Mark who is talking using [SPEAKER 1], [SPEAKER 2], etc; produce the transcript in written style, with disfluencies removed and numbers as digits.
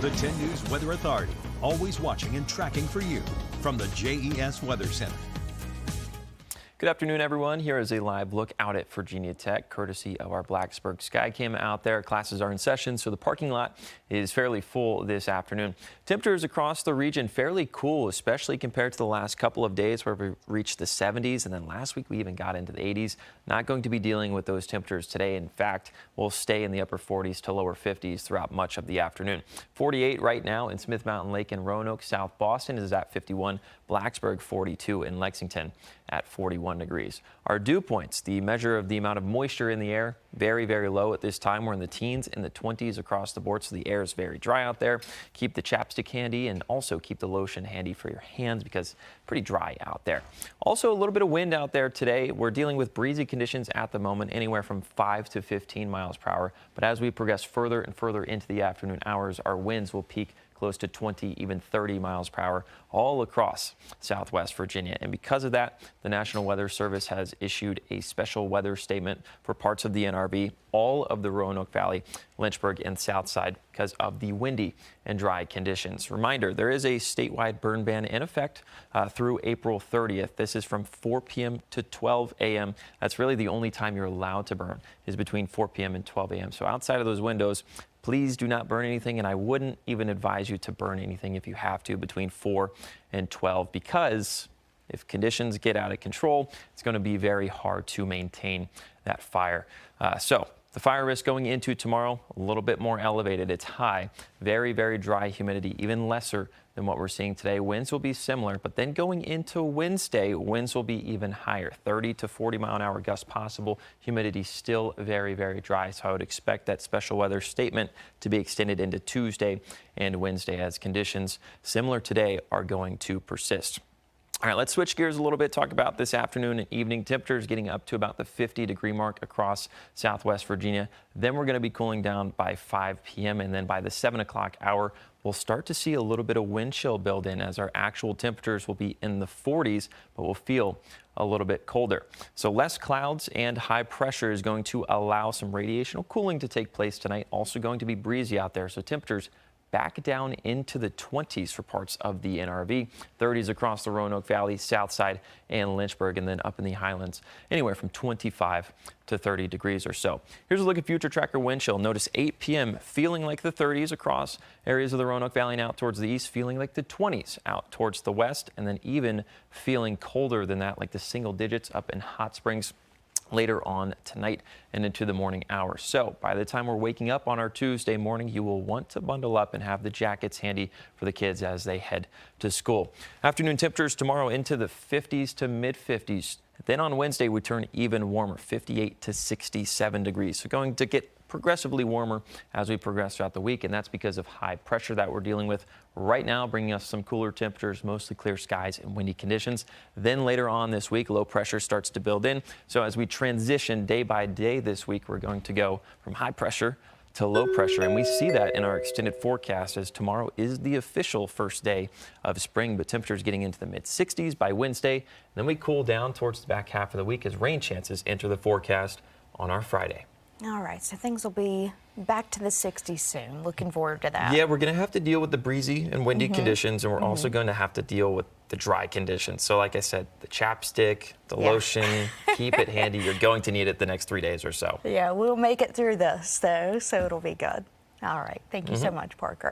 [SPEAKER 1] The 10 News Weather Authority, always watching and tracking for you from the JES Weather Center.
[SPEAKER 2] Good afternoon, everyone. Here is a live look out at Virginia Tech, courtesy of our Blacksburg Skycam out there. Classes are in session, so the parking lot is fairly full this afternoon. Temperatures across the region fairly cool, especially compared to the last couple of days where we reached the 70s, and then last week we even got into the 80s. Not going to be dealing with those temperatures today. In fact, we'll stay in the upper 40s to lower 50s throughout much of the afternoon. 48 right now in Smith Mountain Lake and Roanoke. South Boston is at 51. Blacksburg 42, and Lexington at 41 degrees. Our dew points, the measure of the amount of moisture in the air, very, very low at this time. We're in the teens, in the 20s across the board, so the air is very dry out there. Keep the chapstick handy and also keep the lotion handy for your hands because pretty dry out there. Also a little bit of wind out there today. We're dealing with breezy conditions at the moment, anywhere from 5 to 15 miles per hour. But as we progress further and further into the afternoon hours, our winds will peak close to 20, even 30 miles per hour all across Southwest Virginia. And because of that, the National Weather Service has issued a special weather statement for parts of the NRV, all of the Roanoke Valley, Lynchburg, and South Side because of the windy and dry conditions. Reminder, there is a statewide burn ban in effect through April 30th. This is from 4 p.m. to 12 a.m. That's really the only time you're allowed to burn is between 4 p.m. and 12 a.m. So outside of those windows, please do not burn anything, and I wouldn't even advise you to burn anything if you have to between 4 and 12 because if conditions get out of control, it's going to be very hard to maintain that fire. So the fire risk going into tomorrow, a little bit more elevated. It's high, very, very dry humidity, even lesser than what we're seeing today. Winds will be similar, but then going into Wednesday, winds will be even higher, 30 to 40 mile an hour gusts possible. Humidity still very, very dry. So I would expect that special weather statement to be extended into Tuesday and Wednesday as conditions similar today are going to persist. All right, let's switch gears a little bit, talk about this afternoon and evening. Temperatures getting up to about the 50-degree mark across Southwest Virginia. Then we're going to be cooling down by 5 p.m. and then by the 7 o'clock hour, we'll start to see a little bit of wind chill build in as our actual temperatures will be in the 40s, but we'll feel a little bit colder. So less clouds and high pressure is going to allow some radiational cooling to take place tonight. Also going to be breezy out there, so temperatures back down into the 20s for parts of the NRV, 30s across the Roanoke Valley, South Side, and Lynchburg, and then up in the Highlands, anywhere from 25 to 30 degrees or so. Here's a look at Future Tracker wind chill. Notice 8 p.m. feeling like the 30s across areas of the Roanoke Valley and out towards the east, feeling like the 20s out towards the west, and then even feeling colder than that, like the single digits up in Hot Springs later on tonight and into the morning hours. So by the time we're waking up on our Tuesday morning, you will want to bundle up and have the jackets handy for the kids as they head to school. Afternoon temperatures tomorrow into the 50s to mid 50s. Then on Wednesday, we turn even warmer, 58 to 67 degrees. So going to get progressively warmer as we progress throughout the week, and that's because of high pressure that we're dealing with right now, bringing us some cooler temperatures, mostly clear skies and windy conditions. Then later on this week, low pressure starts to build in. So as we transition day by day this week, we're going to go from high pressure to low pressure, and we see that in our extended forecast as tomorrow is the official first day of spring, but temperatures getting into the mid 60s by Wednesday. Then we cool down towards the back half of the week as rain chances enter the forecast on our Friday.
[SPEAKER 3] All right, so things will be back to the 60s soon. Looking forward to that.
[SPEAKER 2] Yeah, we're going to have to deal with the breezy and windy conditions, and we're also going to have to deal with the dry conditions. So like I said, the chapstick, the lotion, keep it handy. You're going to need it the next 3 days or so.
[SPEAKER 3] Yeah, we'll make it through this, though, so it'll be good. All right, thank you so much, Parker.